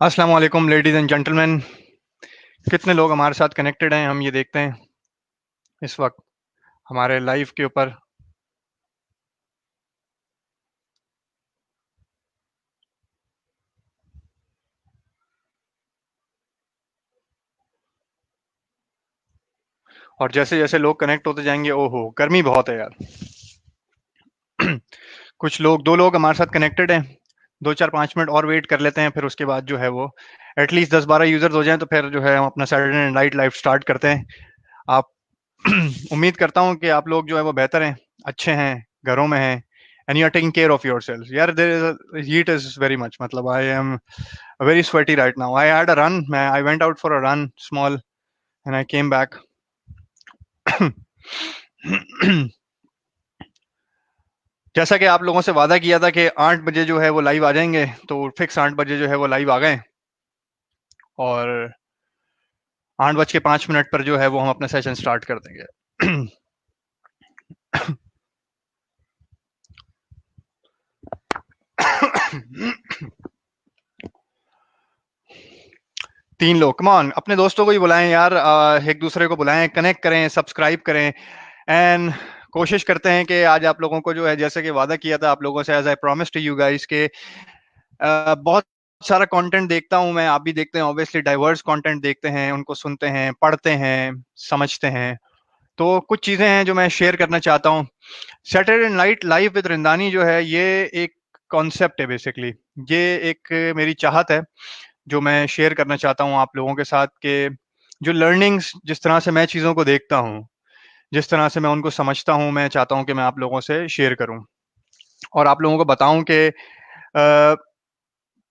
अस्सलाम वालेकुम ladies and gentleman. कितने लोग हमारे साथ कनेक्टेड हैं हम ये देखते हैं इस वक्त हमारे लाइव के ऊपर। और जैसे जैसे लोग कनेक्ट होते जाएंगे, ओहो गर्मी बहुत है यार। कुछ लोग, दो लोग हमारे साथ कनेक्टेड हैं। 2 4 5 मिनट और वेट कर लेते हैं, फिर उसके बाद जो है वो एटलीस्ट 10 12 यूजर्स हो जाएं, तो फिर जो है हम अपना सैटरडे नाइट लाइव स्टार्ट करते हैं। आप उम्मीद करता हूँ कि आप लोग जो है वो बेहतर हैं, अच्छे हैं, घरों में हैं, and you are taking care of yourself. यार there heat is very much, मतलब I am very sweaty right now. I had a run, मैं I went out for a run small and I came back. जैसा कि आप लोगों से वादा किया था कि 8 बजे जो है वो लाइव आ जाएंगे, तो फिक्स 8 बजे जो है वो लाइव आ गए। और 8 बज के 5 मिनट पर जो है वो हम अपना सेशन स्टार्ट कर देंगे। 3 लोग, कम ऑन, अपने दोस्तों को ही बुलाएं यार, एक दूसरे को बुलाएं, कनेक्ट करें, सब्सक्राइब करें। एंड कोशिश करते हैं कि आज आप लोगों को जो है, जैसे कि वादा किया था आप लोगों से, as I promise to you guys, के बहुत सारा कंटेंट देखता हूं मैं, आप भी देखते हैं ऑब्वियसली, डाइवर्स कंटेंट देखते हैं, उनको सुनते हैं, पढ़ते हैं, समझते हैं। तो कुछ चीजें हैं जो मैं शेयर करना चाहता हूँ। सैटरडे नाइट लाइव विद रिंदानी जो है, ये एक कॉन्सेप्ट है बेसिकली। ये एक मेरी चाहत है जो मैं शेयर करना चाहता हूँ आप लोगों के साथ, के जो लर्निंग्स, जिस तरह से मैं चीज़ों को देखता हूँ, जिस तरह से मैं उनको समझता हूँ, मैं चाहता हूँ कि मैं आप लोगों से शेयर करूँ और आप लोगों को बताऊं कि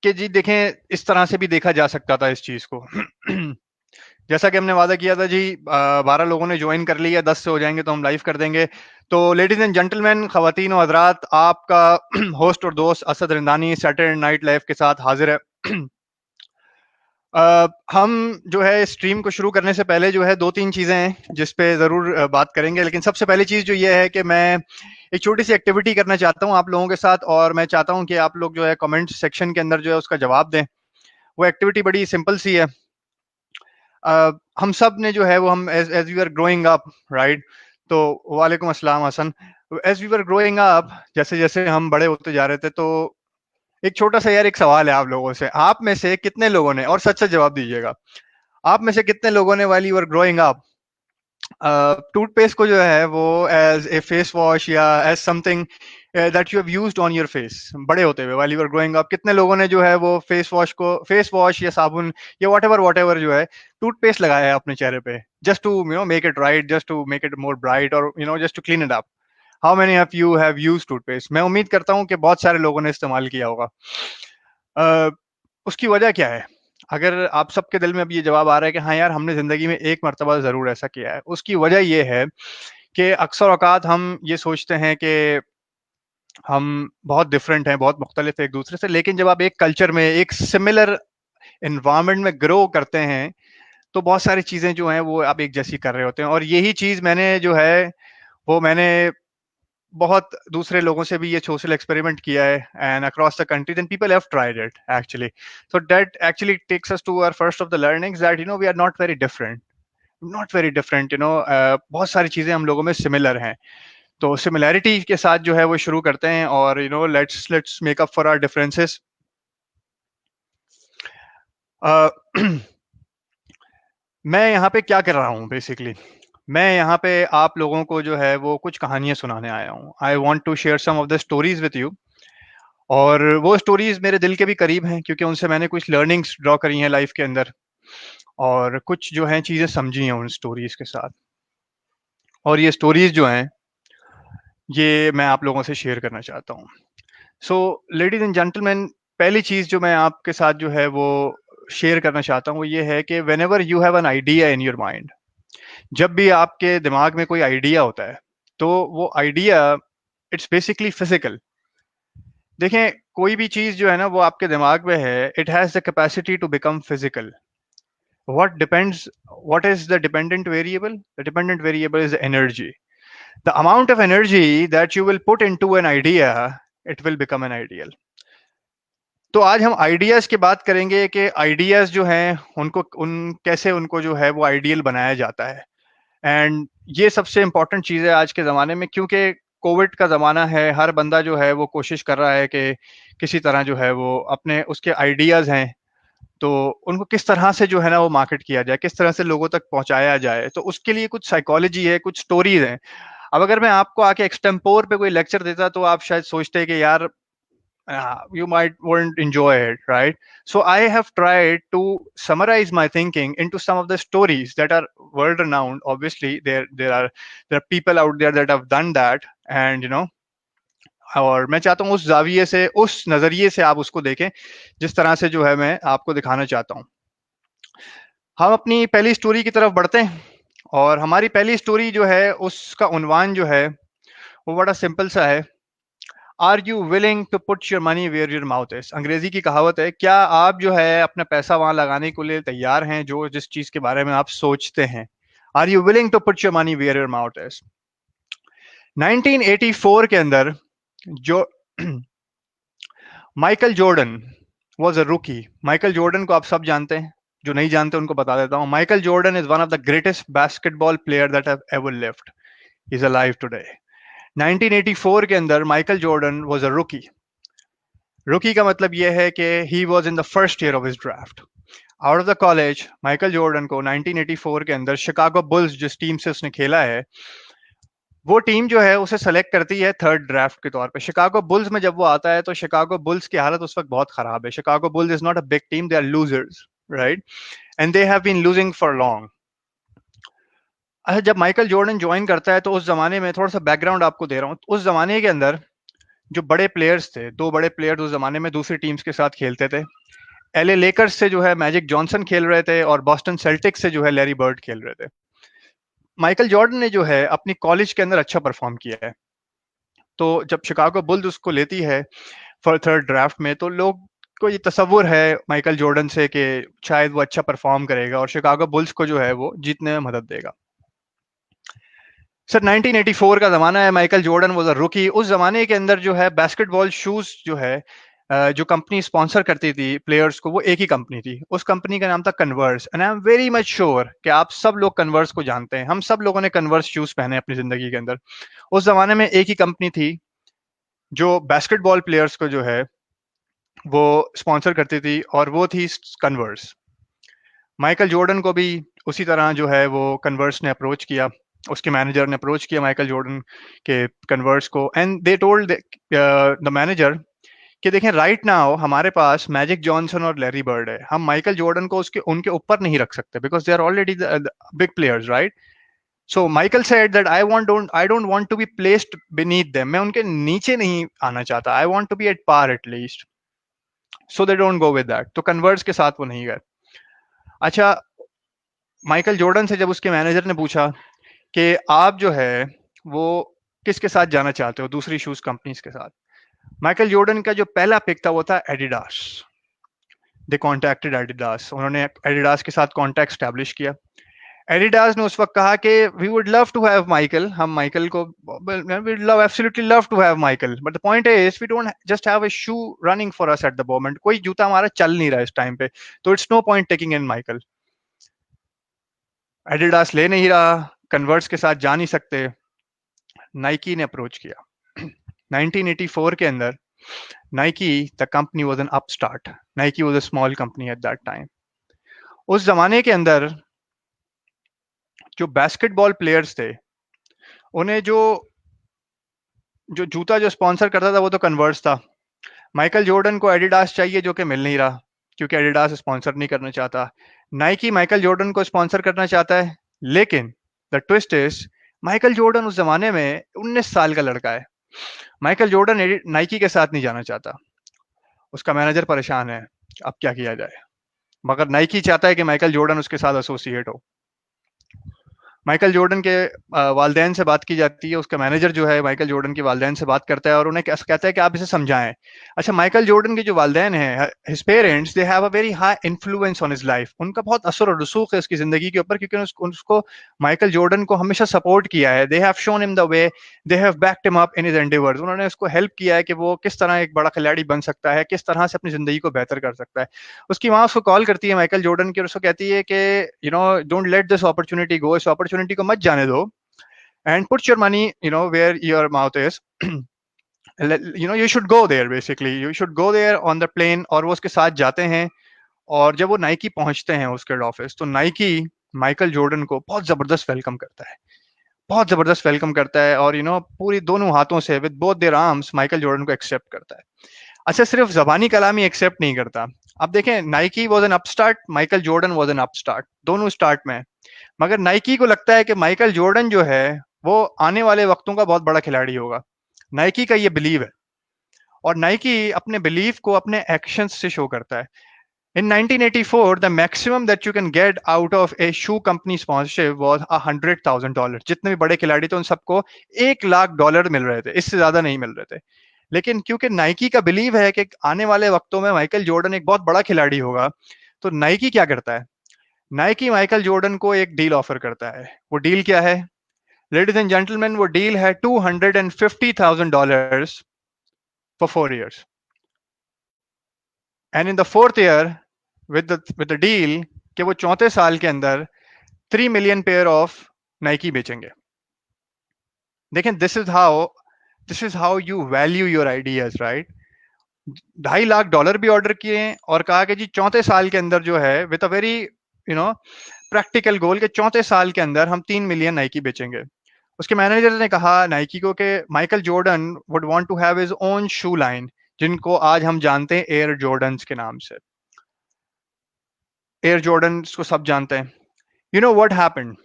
जी देखें, इस तरह से भी देखा जा सकता था इस चीज़ को। जैसा कि हमने वादा किया था जी, 12 लोगों ने ज्वाइन कर लिया, 10 से हो जाएंगे तो हम लाइव कर देंगे। तो लेडीज एंड जेंटलमैन, खवातीन और हजरात, आपका होस्ट और दोस्त असद रिंदानी सैटरडे नाइट लाइव के साथ हाजिर है। हम जो है स्ट्रीम को शुरू करने से पहले जो है 2 3 चीज़ें हैं जिस पे ज़रूर बात करेंगे, लेकिन सबसे पहली चीज़ जो ये है कि मैं एक छोटी सी एक्टिविटी करना चाहता हूँ आप लोगों के साथ, और मैं चाहता हूँ कि आप लोग जो है कमेंट सेक्शन के अंदर जो है उसका जवाब दें। वो एक्टिविटी बड़ी सिंपल सी है। हम सब ने जो है वो, हम as we are growing up, right? तो वालेकुम अस्सलाम Hasan. As we are growing up, जैसे जैसे हम बड़े होते जा रहे थे, तो एक छोटा सा यार एक सवाल है आप लोगों से, आप में से कितने लोगों ने, और सच सच जवाब दीजिएगा, आप में से कितने लोगों ने वाली यूर ग्रोइंग अप टूथपेस्ट को जो है वो एज ए फेस वॉश या as something that you have used on your face, बड़े होते हुए वाली यूर ग्रोइंग अप, कितने लोगों ने जो है वो फेस वॉश को, फेस वॉश या साबुन या वट एवर जो है टूथपेस्ट लगाया है अपने चेहरे पे, just to make it right, just to make it more bright, और just to clean it up. How many of you have used toothpaste? मैं उम्मीद करता हूँ कि बहुत सारे लोगों ने इस्तेमाल किया होगा। uh, उसकी वजह क्या है? अगर आप सबके दिल में अब ये जवाब आ रहा है कि हाँ यार, हमने ज़िंदगी में एक मर्तबा ज़रूर ऐसा किया है, उसकी वजह ये है कि अक्सर औकात हम ये सोचते हैं कि हम बहुत डिफरेंट हैं, बहुत मुख्तलिफ है एक दूसरे से, लेकिन जब आप एक कल्चर में, एक सिमिलर इन्वायरमेंट में ग्रो करते हैं, तो बहुत सारी चीज़ें जो हैं वो आप एक जैसी कर रहे होते हैं। और यही चीज़ मैंने जो है वो मैंने बहुत दूसरे लोगों से भी ये सोशल एक्सपेरिमेंट किया है, and across the country then people have tried it actually. So that actually takes us to our first of the learnings, that we are not very different, not very different, बहुत सारी चीज़ें हम लोगों में similar हैं। तो similarity के साथ जो है वो शुरू करते हैं, और let's make up for our differences. मैं यहाँ पे क्या कर रहा हूँ बेसिकली? मैं यहाँ पे आप लोगों को जो है वो कुछ कहानियां सुनाने आया हूँ। I want to share some of the stories with you, और वो स्टोरीज मेरे दिल के भी करीब हैं, क्योंकि उनसे मैंने कुछ लर्निंग्स ड्रॉ करी हैं लाइफ के अंदर, और कुछ जो हैं चीज़ें समझी हैं उन स्टोरीज के साथ। और ये स्टोरीज जो हैं, ये मैं आप लोगों से शेयर करना चाहता हूँ। सो लेडीज एंड जेंटलमैन, पहली चीज़ जो मैं आपके साथ जो है वो शेयर करना चाहता हूँ वो ये है कि when ever you have an idea in your mind, जब भी आपके दिमाग में कोई आइडिया होता है, तो वो आइडिया, इट्स बेसिकली फिजिकल। देखें, कोई भी चीज़ जो है ना वो आपके दिमाग में है, it has the capacity to become physical. What depends, what is the dependent variable? The dependent variable is energy. The amount of energy that you will put into an idea, it will become an ideal. तो आज हम ideas की बात करेंगे कि ideas जो हैं उनको कैसे उनको जो है वो आइडियल बनाया जाता है। एंड ये सबसे इम्पोर्टेंट चीज़ है आज के ज़माने में, क्योंकि कोविड का ज़माना है। हर बंदा जो है वो कोशिश कर रहा है कि किसी तरह जो है वो अपने उसके आइडियाज़ हैं तो उनको किस तरह से जो है ना वो मार्केट किया जाए, किस तरह से लोगों तक पहुंचाया जाए। तो उसके लिए कुछ साइकोलॉजी है, कुछ स्टोरीज हैं। अब अगर मैं आपको आके एक्सटेम्पोर पे कोई लेक्चर देता तो आप शायद सोचते कि यार you might won't enjoy it, right? So I have tried to summarize my thinking into some of the stories that are world renowned. Obviously there are people out there that have done that, and और मैं चाहता हूँ उस जाविये से, उस नजरिए से आप उसको देखें जिस तरह से जो है मैं आपको दिखाना चाहता हूँ। हम अपनी पहली स्टोरी की तरफ बढ़ते हैं, और हमारी पहली स्टोरी जो है उसका उन्वान जो है वो बड़ा सिंपल सा है। Are you willing to put your money where your mouth is. अंग्रेजी की कहावत है, क्या आप जो है अपना पैसा वहां लगाने के लिए तैयार हैं जो जिस चीज के बारे में आप सोचते हैं। Are you willing to put your money where your mouth is. 1984 के अंदर जो माइकल जॉर्डन वॉज अ रूकी। माइकल जॉर्डन को आप सब जानते हैं, जो नहीं जानते उनको बता देता हूँ। Michael Jordan is one of the greatest basketball player that have ever lived, is alive today. 1984 के अंदर माइकल जॉर्डन वॉज अ रूकी। रूकी का मतलब यह है कि he was in the first year of his draft. Out of the college Michael Jordan को 1984 के अंदर शिकागो बुल्स जिस टीम से उसने खेला है, वो टीम जो है उसे सेलेक्ट करती है थर्ड ड्राफ्ट के तौर पे। शिकागो बुल्स में जब वो आता है तो शिकागो बुल्स की हालत उस वक्त बहुत खराब है। Chicago Bulls is not a big team, they are losers, right? And they have been losing for long. अच्छा, जब माइकल जॉर्डन ज्वाइन करता है तो उस जमाने में, थोड़ा सा बैकग्राउंड आपको दे रहा हूँ, उस जमाने के अंदर जो बड़े प्लेयर्स थे, दो बड़े प्लेयर्स उस जमाने में दूसरी टीम्स के साथ खेलते थे। एलए लेकर्स से जो है मैजिक जॉनसन खेल रहे थे, और बॉस्टन सेल्टिक्स से जो है लैरी बर्ड खेल रहे थे। माइकल जॉर्डन ने जो है अपनी कॉलेज के अंदर अच्छा परफॉर्म किया है, तो जब शिकागो बुल्स उसको लेती है फॉर थर्ड ड्राफ्ट में, तो लोग को ये तस्वुर है माइकल जॉर्डन से कि शायद वो अच्छा परफॉर्म करेगा और शिकागो बुल्स को जो है वो जीतने में मदद देगा। सर 1984 का ज़माना है, माइकल जॉर्डन वाज अ रूकी। उस ज़माने के अंदर जो है बास्केटबॉल शूज़ जो है जो कंपनी स्पॉन्सर करती थी प्लेयर्स को, वो एक ही कंपनी थी। उस कंपनी का नाम था converse. And I am very much sure कि आप सब लोग कन्वर्स को जानते हैं। हम सब लोगों ने कन्वर्स शूज़ पहने अपनी ज़िंदगी के अंदर। उस ज़माने में एक ही कंपनी थी जो बास्केटबॉल प्लेयर्स को जो है वो स्पॉन्सर करती थी, और वो थी कन्वर्स। माइकल जॉर्डन को भी उसी तरह जो है वो कन्वर्स ने अप्रोच किया, उसके मैनेजर ने अप्रोच किया माइकल जॉर्डन के कन्वर्स को। And they told the manager कि देखें, राइट नाउ हमारे पास मैजिक जॉनसन और लैरी बर्ड है, हम माइकल जॉर्डन को उसके उनके ऊपर नहीं रख सकते because they are already big players, right? So Michael said that I don't want to be placed beneath them. मैं उनके नीचे नहीं आना चाहता, I want to be at par at least. So they don't go with that. तो Converse के साथ वो नहीं गए। अच्छा, माइकल जॉर्डन से जब उसके मैनेजर ने पूछा कि आप जो है वो किसके साथ जाना चाहते हो, दूसरी शूज कंपनीज के साथ, माइकल जॉर्डन का जो पहला पिक था वो था एडिडास। दे कॉन्टैक्टेड एडिडास, उन्होंने एडिडास के साथ कॉन्टैक्ट स्टैब्लिश किया। एडिडास ने उस वक्त कहा कि we would love to have Michael, हम माइकल को we love absolutely love to have Michael, but the point is we don't just have a shoe running for us at the moment. कोई जूता हमारा चल नहीं रहा इस टाइम पे, तो it's no point taking in Michael. Adidas ले नहीं रहा, कन्वर्स के साथ जा नहीं सकते, नाइकी ने अप्रोच किया। 1984 के अंदर Nike, the company was an upstart, Nike was a small company at that time. उस जमाने के अंदर जो बास्केटबॉल प्लेयर्स थे, उन्हें जो जो जूता जो स्पॉन्सर करता था वो तो कन्वर्स था। माइकल जॉर्डन को एडिडास चाहिए जो कि मिल नहीं रहा, क्योंकि एडिडास स्पॉन्सर नहीं करना चाहता। नाइकी माइकल जॉर्डन को स्पॉन्सर करना चाहता है, लेकिन the twist is Michael Jordan उस जमाने में 19 साल का लड़का है। माइकल जॉर्डन नाइकी के साथ नहीं जाना चाहता, उसका मैनेजर परेशान है, अब क्या किया जाए। मगर नाइकी चाहता है कि माइकल जॉर्डन उसके साथ एसोसिएट हो। माइकल जॉर्डन के वालदैन से बात की जाती है, उसका मैनेजर जो है माइकल जॉर्डन के वालदैन से बात करता है और उन्हें कहता है कि आप इसे समझाएं। अच्छा, माइकल जॉर्डन के जो वालदैन हैं, his parents, they have a very high influence on his life. उनका बहुत असर और रसूख है उसकी जिंदगी के ऊपर, क्योंकि उसको माइकल जॉर्डन को हमेशा सपोर्ट किया है। They have shown him the way, they have backed him up in his endeavours. उन्होंने उसको हेल्प किया है कि वो किस तरह एक बड़ा खिलाड़ी बन सकता है, किस तरह से अपनी जिंदगी को बेहतर कर सकता है। उसकी माँ उसको कॉल करती है माइकल जॉर्डन की और उसको कहती है कि don't let this opportunity go, इस अपॉर्चुनिटी को मत जाने दो, and put your money where your mouth is, you should go there, basically you should go there on the plane. और वो उसके साथ जाते हैं और जब वो नाइकी पहुंचते हैं उसके ऑफिस, तो नाइकी माइकल जॉर्डन को बहुत जबरदस्त वेलकम करता है, बहुत जबरदस्त वेलकम करता है, और पूरी दोनों हाथों से with both there arms Michael Jordan को एक्सेप्ट करता है। अच्छा, सिर्फ जबानी कलामी एक्सेप्ट नहीं करता। अब देखें, Nike was an upstart, Michael Jordan was an upstart, दोनों स्टार्ट में। मगर नाइकी को लगता है कि माइकल जॉर्डन जो है वो आने वाले वक्तों का बहुत बड़ा खिलाड़ी होगा। नाइकी का ये बिलीव है, और नाइकी अपने बिलीव को अपने एक्शंस से शो करता है। In 1984, the maximum that you can get out of a shoe company sponsorship was $100,000। जितने भी बड़े खिलाड़ी थे उन सबको $1 लाख मिल रहे थे, इससे ज्यादा नहीं मिल रहे थे। लेकिन क्योंकि नाइकी का बिलीव है कि आने वाले वक्तों में माइकल जॉर्डन एक बहुत बड़ा खिलाड़ी होगा, तो नाइकी क्या करता है, नाइकी माइकल जॉर्डन को एक डील ऑफर करता है। वो डील क्या है, लेडीज एंड जेंटलमैन, वो डील है $250,000 for 4 years। And in the fourth year, with the deal कि वो चौथे साल के अंदर 3 मिलियन पेयर ऑफ नाइकी बेचेंगे। देखें, this is how you value your ideas, right. $2.5 lakh भी ऑर्डर किए और कहा कि जी चौथे साल के अंदर जो है, विद अ वेरी प्रैक्टिकल गोल, के चौथे साल के अंदर हम 3 मिलियन नाइकी बेचेंगे। उसके मैनेजर ने कहा नाइकी को कि Michael Jordan would want to have his own shoe line, जिनको आज हम जानते हैं एयर जॉर्डन्स के नाम से। एयर जॉर्डन को सब जानते हैं। You know what happened,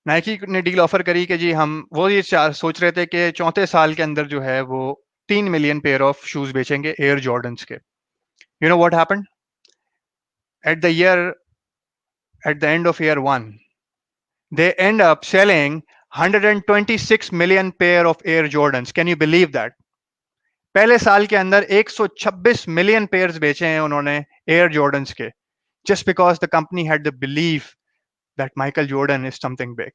Nike ने डील ऑफर करी कि जी हम वो ये सोच रहे थे कि चौथे साल के अंदर जो है वो 3 मिलियन पेयर ऑफ शूज बेचेंगे एयर जॉर्डन्स के। You know what happened, at the year at the end of year 1, they end up selling 126 million pair of Air Jordans. Can you believe that? पहले साल के अंदर 126 million pairs बेचे हैं उन्होंने air Jordans के, just because the company had the belief that Michael Jordan is something big.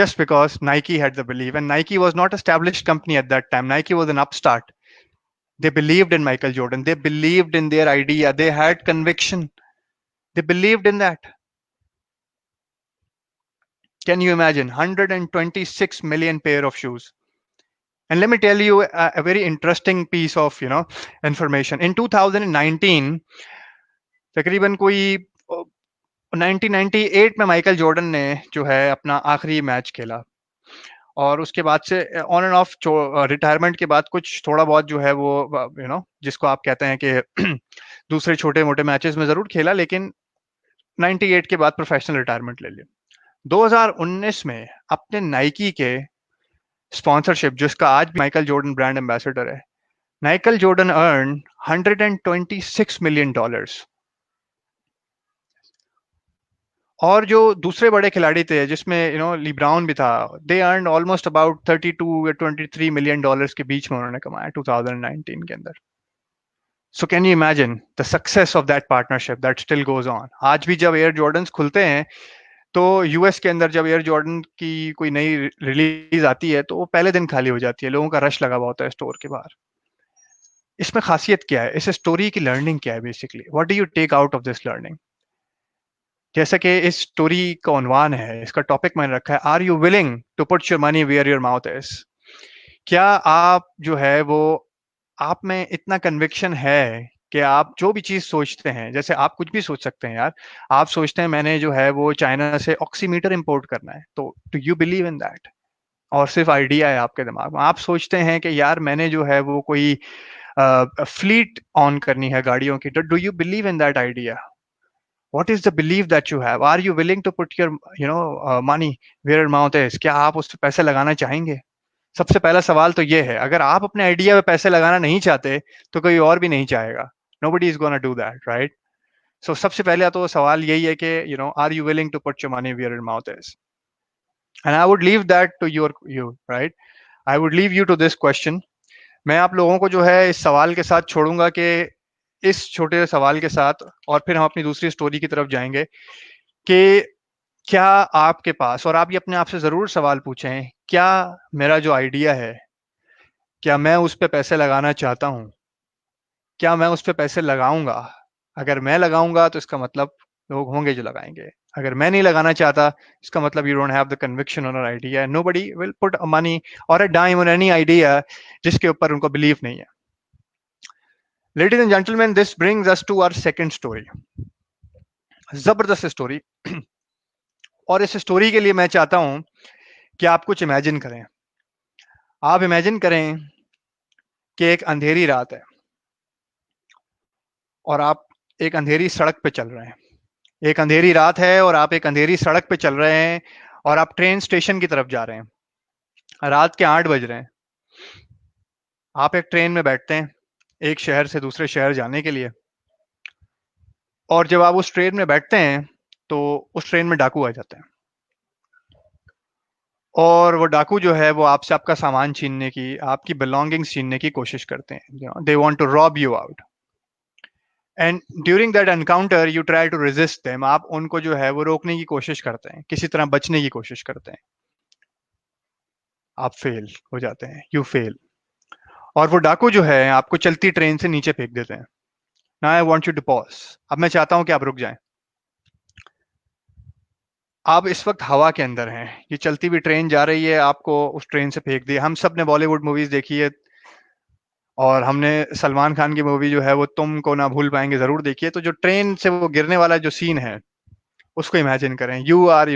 Just because Nike had the belief, and Nike was not established company at that time. Nike was an upstart. They believed in Michael Jordan. They believed in their idea. They had conviction. They believed in that. Can you imagine 126 million pair of shoes? And let me tell you a very interesting piece of information. In 2019, तकरीबन कोई 1998 में Michael Jordan ने जो है अपना आखिरी match खेला, और उसके बाद से ऑन एंड ऑफ रिटायरमेंट के बाद कुछ थोड़ा बहुत जो है वो जिसको आप कहते हैं कि दूसरे छोटे मोटे मैचेस में जरूर खेला, लेकिन 98 के बाद प्रोफेशनल रिटायरमेंट ले लिया। 2019 में अपने नाइकी के स्पॉन्सरशिप, जिसका आज माइकल जॉर्डन ब्रांड एम्बेसडर है, माइकल जॉर्डन अर्न $126 million। और जो दूसरे बड़े खिलाड़ी थे जिसमें लिब्राउन भी था, दे अर्न ऑलमोस्ट अबाउट 32 या $23 million के बीच में उन्होंने कमाया 2019 के अंदर। So can you imagine the success of that partnership that still goes on. आज भी जब एयर जॉर्डन्स खुलते हैं तो यूएस के अंदर जब एयर जॉर्डन की कोई नई रिलीज आती है तो वो पहले दिन खाली हो जाती है, लोगों का रश लगा हुआ होता है स्टोर के बाहर। इसमें खासियत क्या है, इस स्टोरी की लर्निंग क्या है, basically what do you take out of this learning. जैसा कि इस स्टोरी का उन्वान है, इसका टॉपिक मैंने रखा है, are you willing to put your money where your mouth is. क्या आप जो है वो, आप में इतना कन्विक्शन है कि आप जो भी चीज सोचते हैं, जैसे आप कुछ भी सोच सकते हैं यार, आप सोचते हैं मैंने जो है वो चाइना से ऑक्सीमीटर इंपोर्ट करना है, तो do you believe in that, और सिर्फ आइडिया है आपके दिमाग में। आप सोचते हैं कि यार मैंने जो है वो कोई फ्लीट ऑन करनी है गाड़ियों की, do you believe in that idea. what is the belief that you have, are you willing to put your money where your mouth is। क्या आप उस पर पैसे लगाना चाहेंगे। सबसे पहला सवाल तो ये है, अगर आप अपने आइडिया पे पैसे लगाना नहीं चाहते तो कोई और भी नहीं चाहेगा। nobody is gonna do that, right। सो सबसे पहले तो सवाल यही है कि are you willing to put your money where your mouth is, and I would leave that to you right, I would leave you to this question. मैं आप लोगों को जो है इस सवाल के साथ छोड़ूंगा कि इस छोटे से सवाल के साथ, और फिर हम अपनी दूसरी स्टोरी की तरफ जाएंगे कि क्या आपके पास, और आप ये अपने आप से जरूर सवाल पूछें, क्या मेरा जो आइडिया है, क्या मैं उस पर पैसे लगाना चाहता हूं, क्या मैं उस पर पैसे लगाऊंगा? अगर मैं लगाऊंगा तो इसका मतलब लोग होंगे जो लगाएंगे, अगर मैं नहीं लगाना चाहता इसका मतलब you don't have the conviction on our idea, nobody will put money और a dime on any idea जिसके ऊपर उनको बिलीव नहीं है। Ladies and gentleman, this brings us to our second story, जबरदस्त स्टोरी। और इस स्टोरी के लिए मैं चाहता हूं कि आप कुछ इमेजिन करें। आप इमेजिन करें कि एक अंधेरी रात है और आप एक अंधेरी सड़क पे चल रहे हैं। एक अंधेरी रात है और आप एक अंधेरी सड़क पे चल रहे हैं और आप ट्रेन स्टेशन की तरफ जा रहे हैं। रात के 8 बज रहे हैं। आप एक ट्रेन में बैठते हैं एक शहर से दूसरे शहर जाने के लिए, और जब आप उस ट्रेन में बैठते हैं तो उस ट्रेन में डाकू आ जाते हैं, और वो डाकू जो है वो आपसे आपका सामान छीनने की, आपकी बिलोंगिंग्स छीनने की कोशिश करते हैं। They want to rob you out, and during that encounter you try to resist them. आप उनको जो है वो रोकने की कोशिश करते हैं, किसी तरह बचने की कोशिश करते हैं। आप फेल हो जाते हैं, यू फेल, और वो डाकू जो है आपको चलती ट्रेन से नीचे फेंक देते हैं। Now I want you to pause. अब मैं चाहता हूं कि आप रुक जाएं। आप इस वक्त हवा के अंदर हैं, ये चलती हुई ट्रेन जा रही है, आपको उस ट्रेन से फेंक दिया। हम सब ने बॉलीवुड मूवीज देखी है, और हमने सलमान खान की मूवी जो है वो तुमको ना भूल पाएंगे जरूर देखी है। तो जो ट्रेन से वो गिरने वाला जो सीन है उसको इमेजिन करें। You are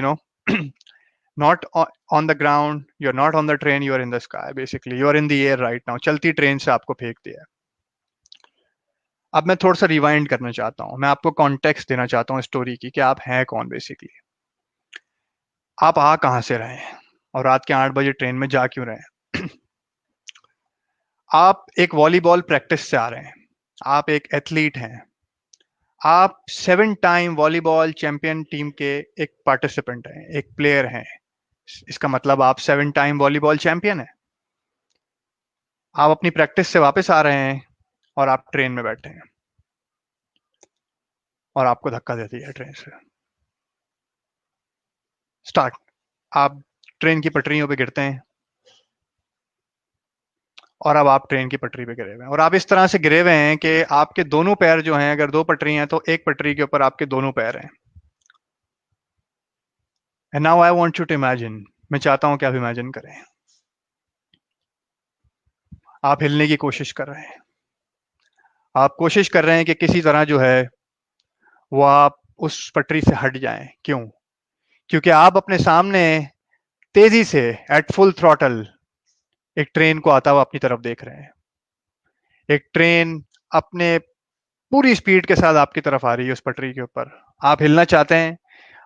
not on the ground, you are not on the train, you are in the sky, basically you are in the air right now. चलती ट्रेन से आपको फेंक दिया। अब मैं थोड़ा सा रिवाइंड करना चाहता हूँ, मैं आपको कॉन्टेक्स्ट देना चाहता हूँ स्टोरी की कि आप हैं कौन बेसिकली। आप आ कहाँ से रहे हैं और रात के 8 बजे ट्रेन में जा क्यों रहे हैं? आप एक वॉलीबॉल प्रैक्टिस से आ रहे हैं, आप एक एथलीट हैं, आप 7 टाइम वॉलीबॉल चैंपियन टीम के एक पार्टिसिपेंट हैं, एक प्लेयर हैं। इसका मतलब आप 7 टाइम वॉलीबॉल चैंपियन हैं। आप अपनी प्रैक्टिस से वापस आ रहे हैं और आप ट्रेन में बैठे हैं और आपको धक्का देती है ट्रेन से। स्टार्ट। आप ट्रेन की पटरियों पे गिरते हैं और अब आप ट्रेन की पटरी पे गिरे हुए हैं, और आप इस तरह से गिरे हुए हैं कि आपके दोनों पैर जो हैं, अगर 2 पटरी हैं तो एक पटरी के ऊपर आपके दोनों पैर हैं। And now I want you to imagine, मैं चाहता हूं कि आप इमेजिन करें, आप हिलने की कोशिश कर रहे हैं। आप कोशिश कर रहे हैं कि किसी तरह जो है वो आप उस पटरी से हट जाएं। क्यों? क्योंकि आप अपने सामने तेजी से एट फुल थ्रॉटल एक ट्रेन को आता हुआ अपनी तरफ देख रहे हैं। एक ट्रेन अपने पूरी स्पीड के साथ आपकी तरफ आ रही है उस पटरी के ऊपर। आप हिलना चाहते हैं,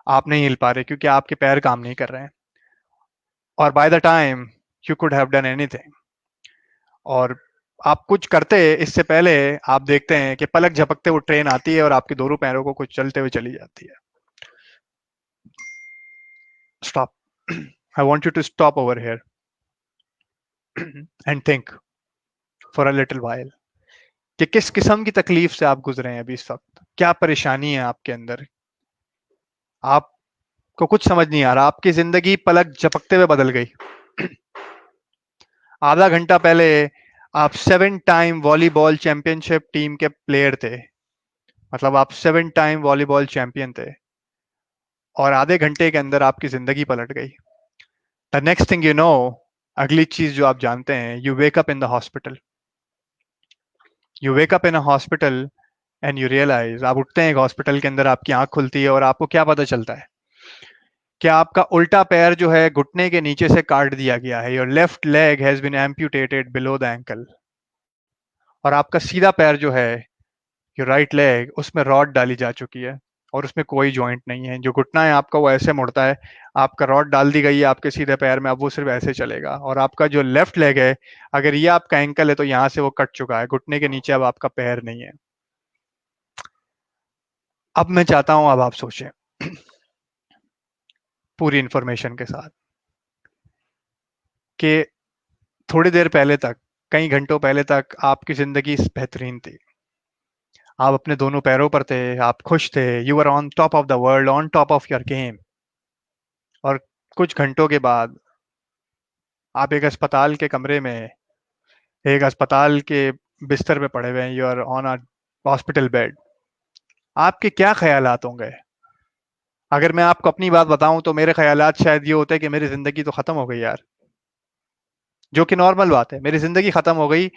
आप नहीं हिल पा रहे क्योंकि आपके पैर काम नहीं कर रहे हैं, और by the time you could have done anything, और आप कुछ करते इससे पहले आप देखते हैं कि पलक झपकते वो ट्रेन आती है और आपके दोनों पैरों को कुछ चलते हुए चली जाती है। Stop. I want you to stop over here and think for a little while कि किस किस्म की तकलीफ से आप गुजरे हैं अभी इस वक्त, क्या परेशानी है आपके अंदर। आपको कुछ समझ नहीं आ रहा, आपकी जिंदगी पलक झपकते हुए बदल गई। आधा घंटा पहले आप 7 टाइम वॉलीबॉल चैंपियनशिप टीम के प्लेयर थे, मतलब आप 7 टाइम वॉलीबॉल चैंपियन थे, और आधे घंटे के अंदर आपकी जिंदगी पलट गई। The next thing you know, अगली चीज जो आप जानते हैं, you wake up in the hospital. You wake up in a hospital and you realise, आप उठते हैं एक हॉस्पिटल के अंदर, आपकी आंख खुलती है और आपको क्या पता चलता है कि आपका उल्टा पैर जो है घुटने के नीचे से काट दिया गया है। Your left leg has been amputated below the ankle, और आपका सीधा पैर जो है, योर राइट लेग, उसमें रॉड डाली जा चुकी है और उसमें कोई जॉइंट नहीं है। जो घुटना है आपका वो ऐसे मुड़ता है, आपका रॉड डाल दी गई है आपके सीधे पैर में, अब वो सिर्फ ऐसे चलेगा। और आपका जो लेफ्ट लेग है, अगर ये आपका एंकल है तो यहाँ से वो कट चुका है, घुटने के नीचे अब आपका पैर नहीं है। अब मैं चाहता हूं अब आप सोचें पूरी इंफॉर्मेशन के साथ कि थोड़ी देर पहले तक, कई घंटों पहले तक आपकी जिंदगी बेहतरीन थी। आप अपने दोनों पैरों पर थे, आप खुश थे, you are on top of the world, on top of your game. और कुछ घंटों के बाद आप एक अस्पताल के कमरे में, एक अस्पताल के बिस्तर पे पड़े हुए हैं, you are on a hospital bed. आपके क्या ख्यालात होंगे? अगर मैं आपको अपनी बात बताऊं तो मेरे ख्यालात शायद ये होते हैं कि मेरी जिंदगी तो खत्म हो गई यार, जो कि नॉर्मल बात है, मेरी जिंदगी खत्म हो गई।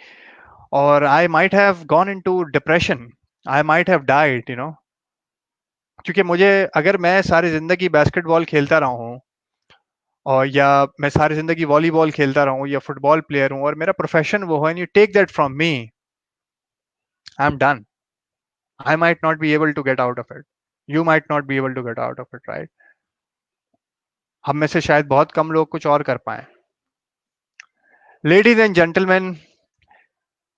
और I might have gone into depression, I might have died, क्योंकि मुझे, अगर मैं सारी जिंदगी बास्केटबॉल खेलता रहा हूँ, और या मैं सारी जिंदगी वॉलीबॉल खेलता रहा हूँ या फुटबॉल प्लेयर हूँ और मेरा प्रोफेशन वो है, and you take that from me, I am done. I might not be able to get out of it, you might not be able to get out of it, right? हम में से शायद बहुत कम लोग कुछ और कर पाए। लेडीज एंड जेंटलमैन,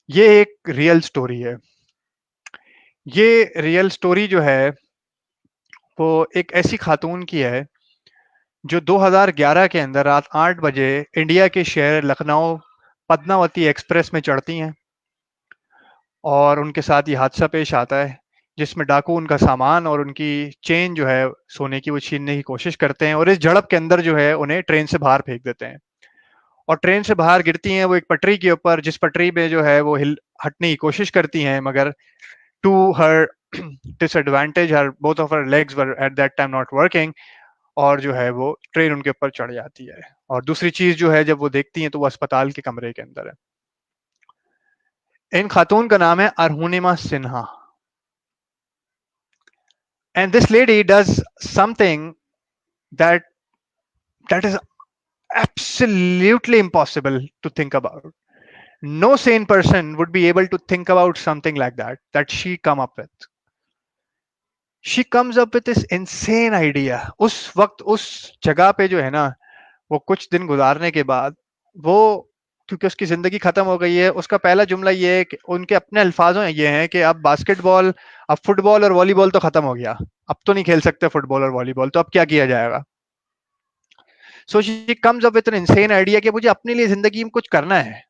ये एक रियल स्टोरी है। ये रियल स्टोरी जो है वो एक ऐसी खातून की है जो 2011 के अंदर रात 8 बजे इंडिया के शहर लखनऊ पद्मावती एक्सप्रेस में चढ़ती हैं, और उनके साथ ये हादसा पेश आता है जिसमें डाकू उनका सामान और उनकी चेन जो है सोने की, वो छीनने की कोशिश करते हैं, और इस झड़प के अंदर जो है उन्हें ट्रेन से बाहर फेंक देते हैं। और ट्रेन से बाहर गिरती हैं वो एक पटरी के ऊपर, जिस पटरी पे जो है वो हिल हटने की कोशिश करती हैं, मगर to her disadvantage, her both of her legs were at that time not working, और जो है वो ट्रेन उनके ऊपर चढ़ जाती है। और दूसरी चीज जो है, जब वो देखती हैं तो वो अस्पताल के कमरे के अंदर है। इन खातून का नाम है Arunima Sinha, and this lady does something that that is absolutely impossible to think about. No sane person would be able to think about something like that she come up with. She comes up with this insane idea. उस वक्त उस जगह पे जो है ना, वो कुछ दिन गुजारने के बाद, वो, क्योंकि उसकी जिंदगी खत्म हो गई है, उसका पहला जुमला ये है कि उनके अपने अल्फाजों में ये है कि अब बास्केटबॉल, अब फुटबॉल और वॉलीबॉल तो खत्म हो गया, अब तो नहीं खेल सकते फुटबॉल और वॉलीबॉल, तो अब क्या किया जाएगा? सो she comes up with N insane idea कि मुझे अपने लिए जिंदगी में कुछ करना है,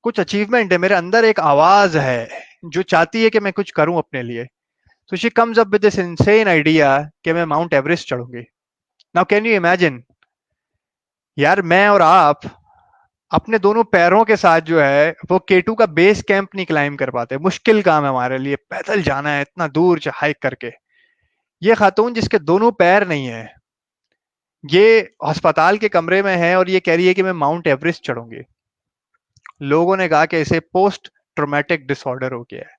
कुछ अचीवमेंट है, मेरे अंदर एक आवाज है जो चाहती है कि मैं कुछ करूं अपने लिए। So she comes up with this insane idea कि मैं माउंट एवरेस्ट चढ़ूंगी। नाउ कैन यू इमेजिन, यार मैं और आप अपने दोनों पैरों के साथ जो है वो केटू का बेस कैंप नहीं क्लाइम कर पाते, मुश्किल काम है हमारे लिए, पैदल जाना है इतना दूर हाइक करके। ये खातून जिसके दोनों पैर नहीं है, ये अस्पताल के कमरे में है और ये कह रही है कि मैं माउंट एवरेस्ट चढ़ूंगी। लोगों ने कहा कि इसे पोस्ट ट्रोमेटिक डिसऑर्डर हो गया है,